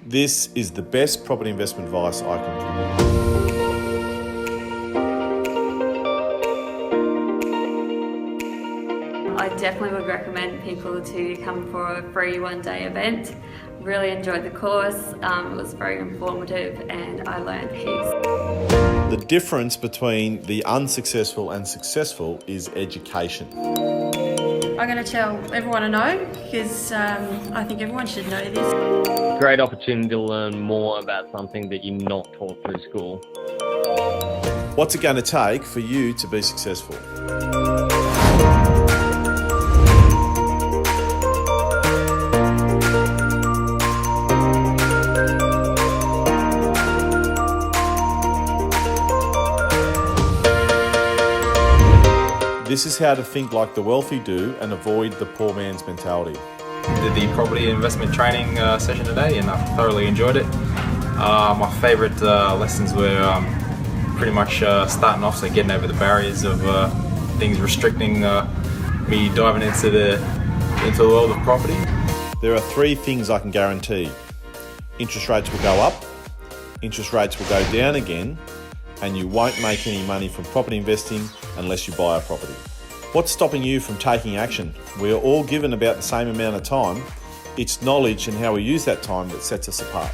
This is the best property investment advice I can give you. I definitely would recommend people to come for a free one-day event. Really enjoyed the course, it was very informative and I learned heaps. The difference between the unsuccessful and successful is education. I'm going to tell everyone I know because I think everyone should know this. Great opportunity to learn more about something that you're not taught through school. What's it going to take for you to be successful? This is how to think like the wealthy do and avoid the poor man's mentality. Did the property investment training session today and I thoroughly enjoyed it. My favourite lessons were pretty much starting off, so getting over the barriers of things restricting me diving into the world of property. There are 3 things I can guarantee. Interest rates will go up, interest rates will go down again, and you won't make any money from property investing unless you buy a property. What's stopping you from taking action? We are all given about the same amount of time. It's knowledge and how we use that time that sets us apart.